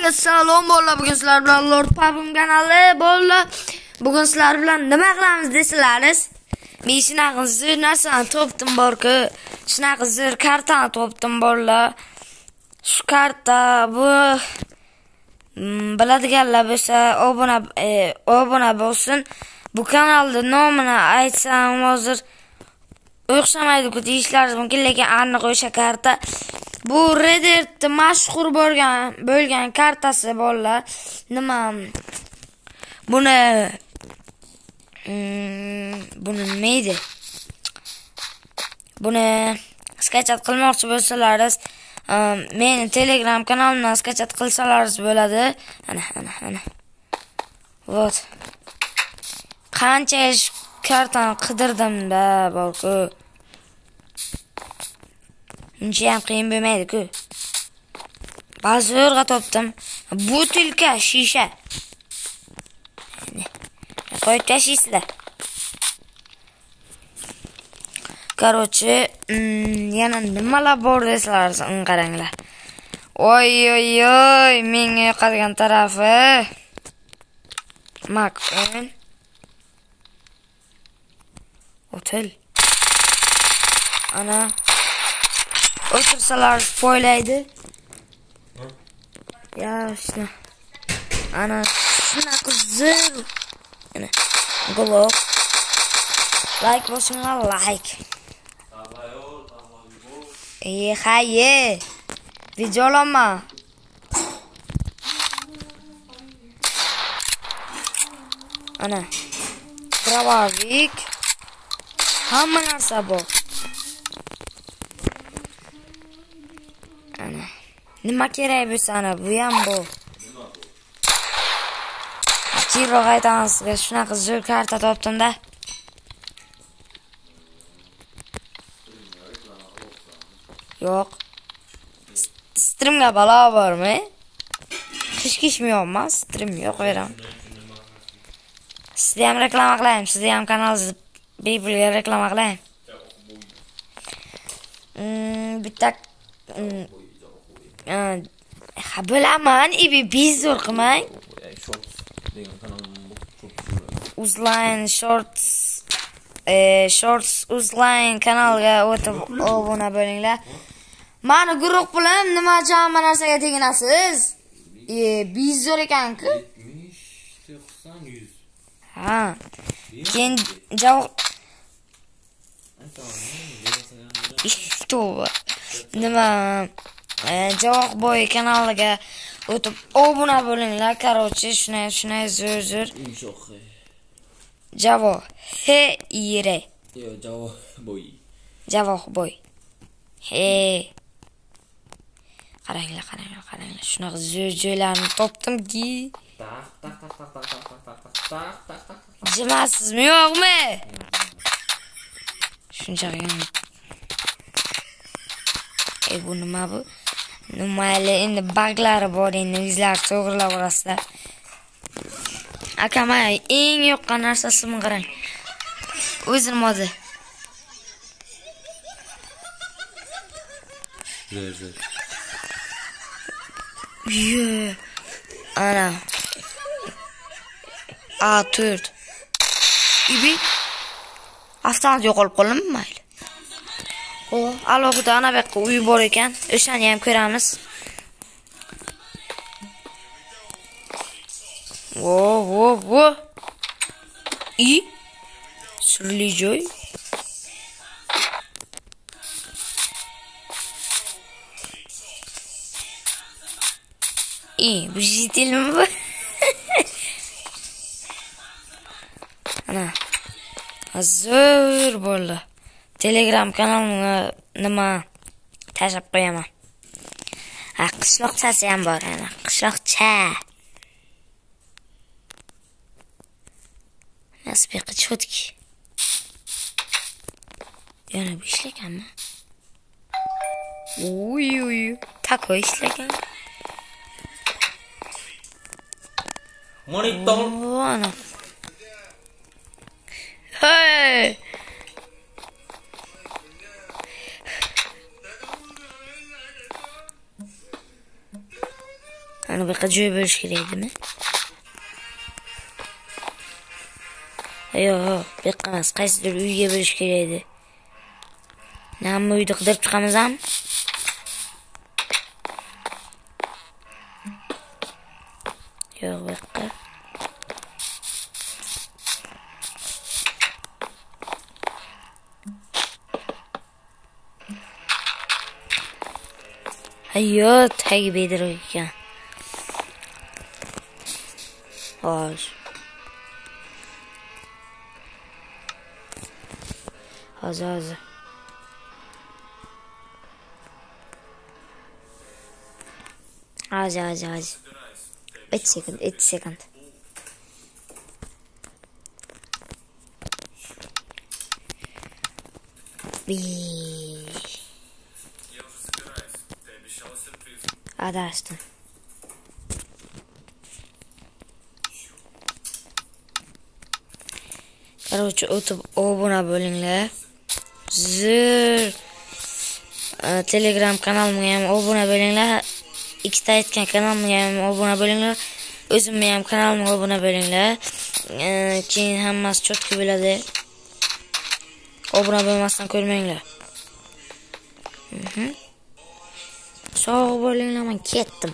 Hammaga salom bolalar. Bugun sizlar bilan Lord Pub'im kanali bolalar. Bugun sizlar bilan nima qilamiz desalaringiz, men shunaqa zo'r narsani topdim bor-ku. Shunaqa zo'r kartani topdim bolalar. Shu karta bu biladiganlar bo'lsa obuna bo'lsin. Bu kanalda nomini aytsam hozir o'xshamaydi-ku deyishlaringiz mumkin, lekin aniq o'sha karta. Bu Red Dead'da mashhur bo'lgan kartasi bolalar. Nima? Buni nima edi? Buni skachat qilmoqchi bo'lsalaringiz, meni Telegram kanalimdan skachat qilsalaringiz bo'ladi. Ana. Вот. Qancha kartani qidirdim-da bor-ku. Uncha ham qiyin bo'lmaydi-ku. Bazorga topdim. Butilka shisha. Qo'yib tashlaysizlar. Короче, yana nimalar bor desalar, qaranglar. Oy, menga yoqadigan tarafi Makon. Otel. Ana o'tirsalar spoilaydi. Ya shuna. Ana shunaqa zo'r. Ana Glock. Like bosinglar, like. Haye. Videolama. Ana. Pravavik. Hamma narsa bor. Ana. Nima kerak bo'lsa ana bu ham bor. Keyinroq aytaman sizga, shunaqa zo'r karta topdim-da. Yo'q. Streamga balo bormi? Qish-kishmi yo'qmi? Stream yo'q beraman. Sizga ham reklama qilayim, sizga ham kanalingizni bepulga reklama qilayim. Bitta bilaman, bizor qilmang. Uzline Shorts Uzline kanalga o'tib obuna bo'linglar. Mani guruh bilan nima hamma narsaga teginasiz? Bizor ekan-ku. 70, 90, 100. Ha. Keyin javob nima Javoq boy kanaliga o'tib obuna bo'linglar. Короче, shunay zo'r. Javoq. Ire. Yo, Javoq boy. Javoq boy. Qaranglar. Shunaqa zo'r-jo'ylarni topdimki. Jimasizmi, yo'qmi? Shunchaqagina. Bu nima bu? Mayli, endi baglari bor, endi o'zlari to'g'rilab olasizlar. Akam eng yoqqan narsasini qarang. O'zim modi. Zo'r. Ana. A4. Ibi. Avtomat yo'qolib qoldimi, mayli. Alohida ana bu yoqqa uy bor ekan. O'shani ham ko'ramiz. Vo. Sirli joy. Bu jitilmi bu? Ana. Zo'r bo'ldi. Telegram kanalimga nima tashlab qo'yaman. Qishloqchasi ham bor, ana. Qishloqcha. Nasibqa chotki. Yana bu ishlaganmi? Uy. Tako ishlagan. Monitor. Ana. Hey. Buni bir joy bo'lish kerakmi? Yo'q, bu emas, qaysidir uyga bo'lish kerak edi. Nima uyda qidirib chiqamiz ham? Yo'q, bu yoqqa. Hayot, tagi bedroq ekan. Xo'sh. Hozir. Hozir. 1 sekund. Adashdim. Короче, o'tib obuna bo'linglar. Telegram kanalimga ham obuna bo'linglar. Ikkita aytgan kanalimga ham obuna bo'linglar. O'zimga ham kanalimga obuna bo'linglar. Keyin hammasi chotki bo'ladi. Obuna bo'lmasdan ko'rmanglar. Sog' bo'linglar, men ketdim.